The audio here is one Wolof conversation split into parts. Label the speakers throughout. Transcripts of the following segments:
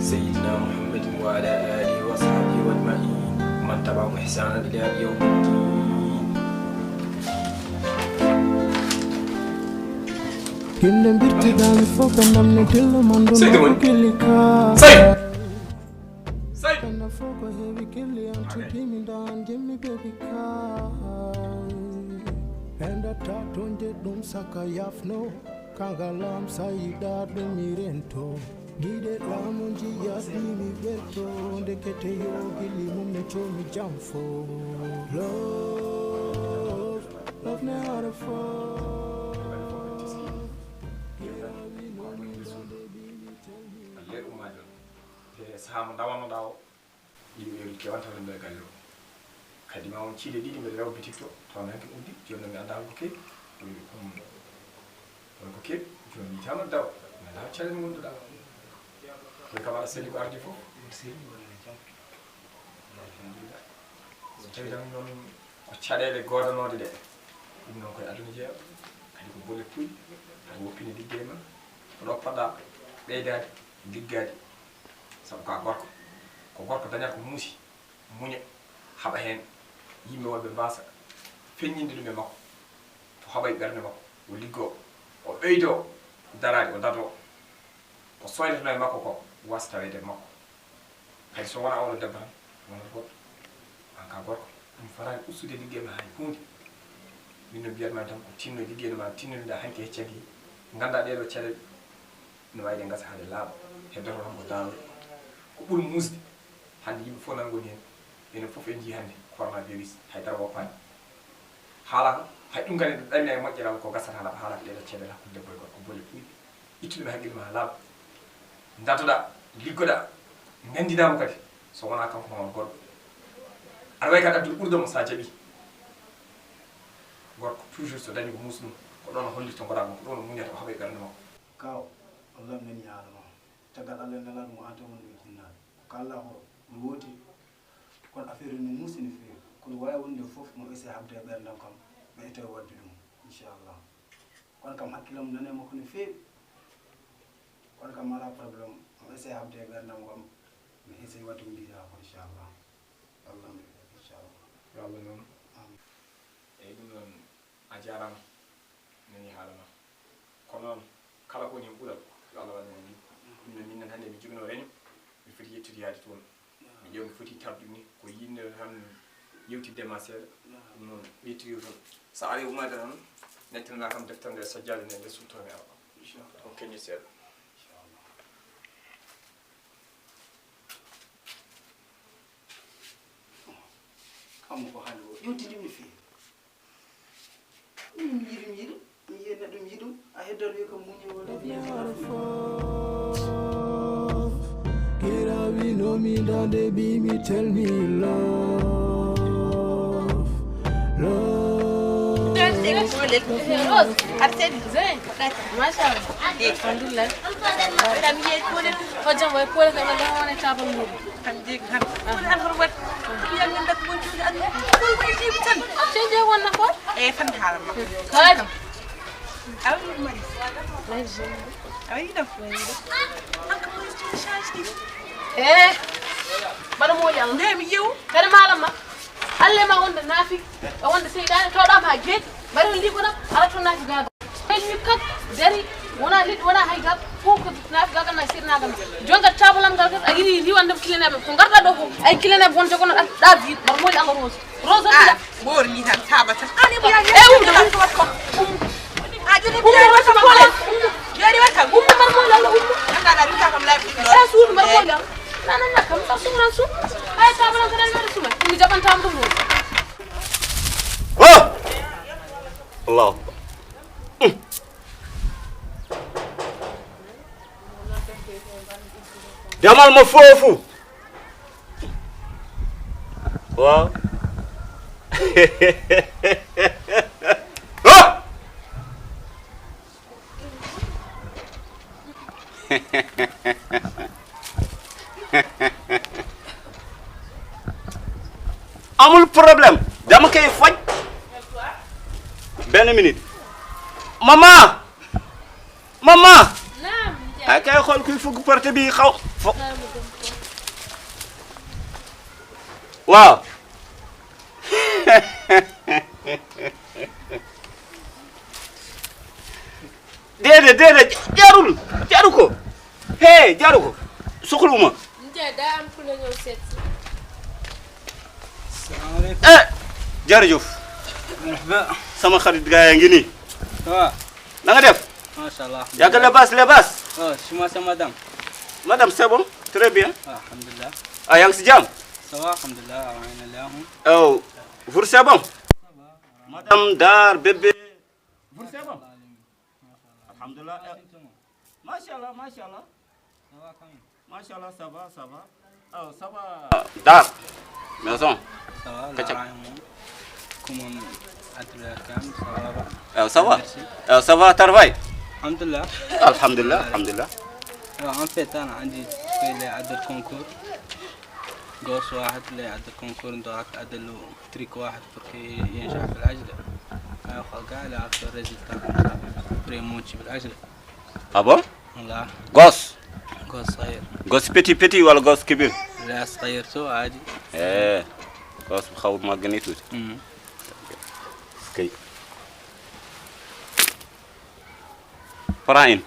Speaker 1: سيدنا محمد وعلى آله وصحبه والمعين ومن تبعهم إحسانا إلى يوم الدين.
Speaker 2: Kille birti dami foka namne dillo mando kille ka
Speaker 1: Say
Speaker 2: kana foka heavy kille anti dimi dan jimmi baby ka enda tatonje dum saka yafno kangalam saida dum mirento gide lamunji yasimi beto ndekete yo gili mumne chomi jamfo love never fall.
Speaker 1: Sahama dawano dawo yimɓe kewanta ɗum ɗo galle o kadi ma on ciide ɗiɗi mbeɗa rewa bitik to taw nanke uddi joni mi anda ko keeɓi ɗon ko keeɓi joni yitama dawa mi anda caɗele gonɗuɗa koye kam aɗa selli ko ardi fof so tawi tan noon ko caɗele godanode ɗe ɗum noon koye aduna jeeya kadi ko bolle puyɗe aɗa woppine ligguey ma ko ɗoppaɗa ɓeydade liggade sabu ko gorko dañata ko muusi muña haɓa heen yimɓe wonɓe mbasa feññinde ɗum e makko to haɓay ɓernde makko o liggoo o ɓeydoo darade o dadoo ko soyneteno e makko ko wasa tawede e makko kadi so wona ono debbo tan wonata goɗɗo an ka gorko ɗum fotani ustude liggey ma hay hunde min no mbiyatma tan ko tinno liggey ma tinnoɗa hanke heccaki ganda ɗeɗo caɗele no wawi ɗe gasa haade laaɓa heddoto tan ko daawde ko ɓuri musde hande yimɓe fof nan goni hen enen fof en jii hande coronavirus haydara woppani haalaka hay ɗum kadi ɗanni e moƴƴeral ko gasata haalaka haalaka ɗeɗo caɗele hakkude debbo e gorko ko bolle puyɗe ittuɗuɓe haqqille ma laaɓa datoɗa liggoɗa gandinama kadi so wona kanko ma on gorɗo aɗa way kadi addude ɓurdomo sa jaaɓi gorko toujours so dañi ko muusi ɗum ko ɗon o hollirto goɗaɗum ko ɗon o muñata o haɓa e ɓernde makko
Speaker 3: kaw Allah nani yaalama tagal Allah nalal mo anta won do jinnaade ko Allah ko no woti kon affaire no musini feewi kono wawi wonde fof mo ese habde e ɓerdam kam ɓe ete wadde ɗum inchallah kono kam hakkilam nanema ko no feewi kono kam ala probléme mo ese habde e ɓerdam kam mi ese wadde ko mbiyata ko inchallah Allah inchallah
Speaker 1: yo Allah noon eyyi ɗum noon a jarama nani haalama kono noon kala ko woni hen ɓuural yo Allah waɗa ɗum ɗum noon min nan hannde mi jogino reño mi foti yettude yaade toon mi ƴeew mi foti tardude ni ko yinde tan yewtidde ma seeɗa ɗum noon ɓeytiri toon so ari umade noon nettanana kam deftere nde sajjade nde nde suttomi awa on keñi seeɗa
Speaker 3: kam ko haali o yewtidimi no feewi ɗum yiɗum mi yiya neɗɗo mi yiɗum a heddor wi kam muñe wala
Speaker 2: Kirabi no me down they be me tell me love.
Speaker 4: Rose, artedi zain, mashallah. Alhamdulillah. Ida mi yet ko ko jam way ko ka wala wona tabal mu. Kan jek han. Ko an horbat. Ya ngam dak bon ci an. Ko way ci tan. Ci je wonna ko? Fan halam ma. Kan. Awi mari. Lay je. Awi daf. An ko ci change ki. Bana mo yalla. Ndem yew. Kada malam ma. Alle ma wonde nafi. Wonde seydane tawdam ha geet. Bari li ko na ala to nafi gaga. Ay mi kat dari wona lit wona hay gab foko nafi gaga na sirna gam. Jonga tabulam gal kat agiri riwande kilenabe ko garda do ko ay kilenabe won jogono da vi bar mo yalla rose. Rose la bor ni tan tabata. Ani bu ya ko wat ko. Ajini bu ya wat ko. Yari wat ko. Bar mo yalla anga da rinka kam live do. Sur bar mo yalla. Nana nakam sa sumna su. Ay tabulam kadal mer suma. Mi jaban tam do.
Speaker 5: Allah demal ma foofu waaw amul problème dama koy faj benn minute maman maman ay kay xool kuy fugg porte bi xaw fo waaw déedéet jaru ko hey jaru ko soxluma
Speaker 4: Ndiaye daa am ku la ñëw seet si.
Speaker 5: eh jërëjëf sama xarit gaa yaa ngi nii
Speaker 6: waaw
Speaker 5: na nga def
Speaker 6: macha allah
Speaker 5: yàgg lebas
Speaker 6: oh je m'appelle madame
Speaker 5: madame c'est bon très bien
Speaker 6: alhamdulillah
Speaker 5: ah yaa ngi si jàmm
Speaker 6: ça va alhamdulillah alayna lahum
Speaker 5: oh vous c'est bon madame Dar bébé vous c'est bon alhamdulillah machallah machallah ça va oh ça va Dar maison
Speaker 6: ça va
Speaker 5: Kacak.
Speaker 6: comment atelier kam
Speaker 5: ça va travail
Speaker 6: alhamdulillah
Speaker 5: alhamdulillah
Speaker 6: en fait انا عندي في عدد كونكور قوس واحد لعدد كونكور ندوك عدد له تريك واحد بركي ينجح في العجله خلق على اكثر ريزلت بريموتشي بالعجله
Speaker 5: ah bon
Speaker 6: والله
Speaker 5: gosse
Speaker 6: قوس صغير
Speaker 5: gosse petit wala gosse kibir
Speaker 6: لا صغير تو عادي
Speaker 5: gosse bu xaw ma gën a tuuti kay prends une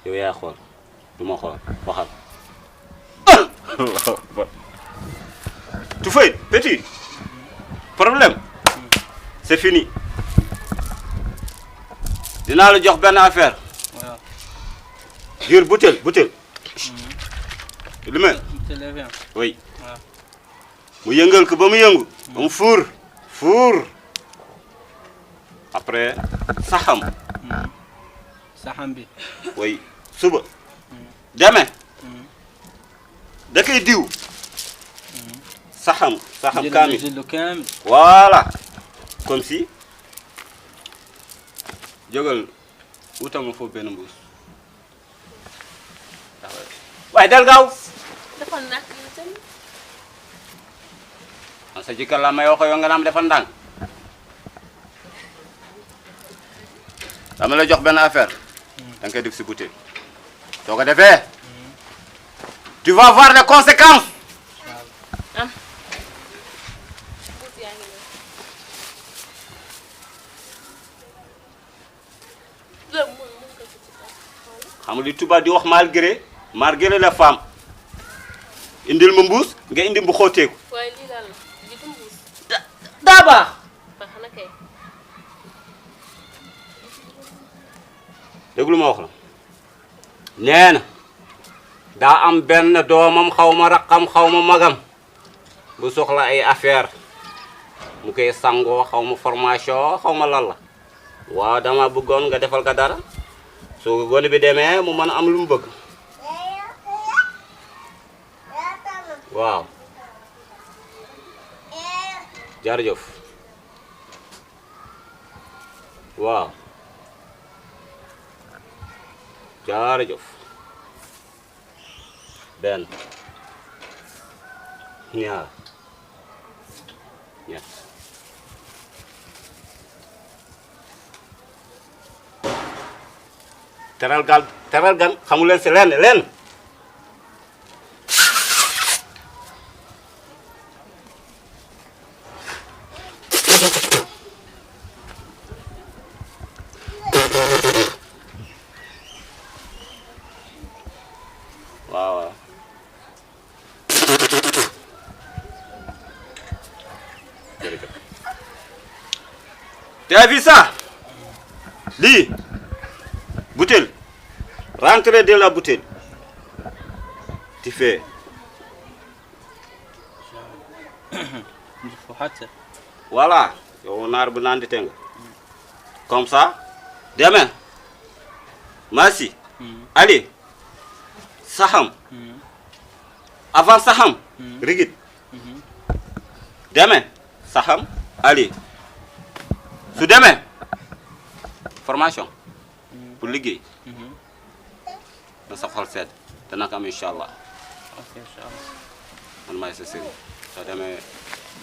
Speaker 5: yow yaa xool du ma xool waxal tu fais petit problème c'est fini dinaa la jox benn affaire
Speaker 6: waaw
Speaker 5: jur butéel lu mel
Speaker 6: télévision
Speaker 5: oui
Speaker 6: waaw
Speaker 5: mu yëngal ko ba mu yëngu ba mu fuur après saxam
Speaker 6: saxam bi
Speaker 5: oui suba deme da koy diw saxam kaamil
Speaker 6: jëlu kaamil
Speaker 5: voilà comme si jógal wutal ma foofu benn mbuus waaye del gaaw
Speaker 4: dafa nag yow tamit.
Speaker 5: sa jëkkër la may waxo yow nga naam defal ndànk dama la jox benn affaire da nga koy def si bouteille soo ko defee tu vas voir les conséquences
Speaker 4: Buus yaa ngi nii. loolu mun nga ko ci def.
Speaker 5: xam nga li tubaab di wax malgré la femme indil ma mbuus nga indi bu xóoteeku
Speaker 4: waaye lii daal la lii du mbuus.
Speaker 5: daa baax
Speaker 4: baax na kay.
Speaker 5: déglu ma wax la nee na daa am benn doomam xaw ma raqam xaw ma magam bu soxla ay affaire mu koy sangoo xaw ma formation xaw ma lan la waaw dama bëggoon nga defal ka dara soo ko gone bi demee mu mën a am lu mu bëgg waaw jërëjëf waaw jërëjëf benn ñaar ñett teral gan xamu leen si lenn waaw jërëjëf tu as vu ça lii bouteille rentrez de la bouteille tu fais
Speaker 6: حتى
Speaker 5: voilà yow naar bu naan di te nga comme ça demain Massi Ali Saham avant Saham Rigit demain Saham Ali su demain formation pour liggéey na sa xol sedd dana ko am incha allah
Speaker 6: اوكي ان شاء الله
Speaker 5: man maay sa sëriñ soo demee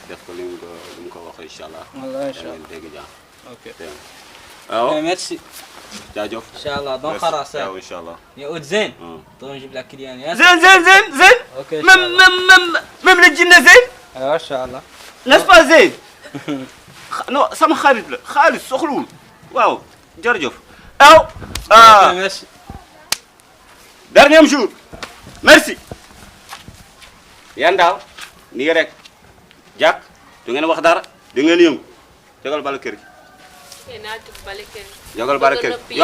Speaker 5: def ko li mu ko wax incha allah.
Speaker 6: والله ان شاء الله.
Speaker 5: dégg jàmm.
Speaker 6: ok.
Speaker 5: waaw
Speaker 6: merci.
Speaker 5: jaajëf.
Speaker 6: ان شاء الله دون خلاص.
Speaker 5: waaw incha allah.
Speaker 6: يا ود زين. دون نجيب لك كليان يا
Speaker 7: زين
Speaker 6: اوكي.
Speaker 7: même le jinne زين
Speaker 6: ايوه ان شاء الله.
Speaker 7: n'est-ce pas زين non sama xarit la xaalis soxlawul waaw jërëjëf aw
Speaker 6: ok merci.
Speaker 7: dernier jour merci
Speaker 5: yan daal nii rek jàkk du ngeen wax dara du ngeen yëngu jógal bala kër gi. jógal bala kër gi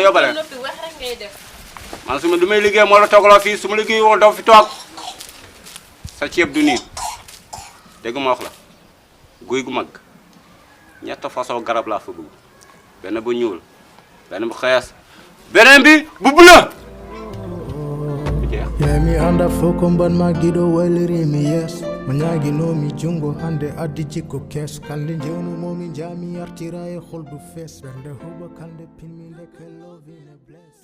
Speaker 5: yóbbale. man su ma du may liggéey moo la toogaloo fii su ma liggéey woo doo fi toog sa ceeb du nii dégg ma wax la guy gu mag ñett façon garab laa fa bëgg benn bu ñuul benn bu xees beneen bi bu bula.
Speaker 2: Yemi anda foko mban magido wailiri mi yes Manyagi no mi jungo hande addi jikko kes Kande jewnu momi jami artira e holdu fes Bende huba kande pin mi leke love in a bless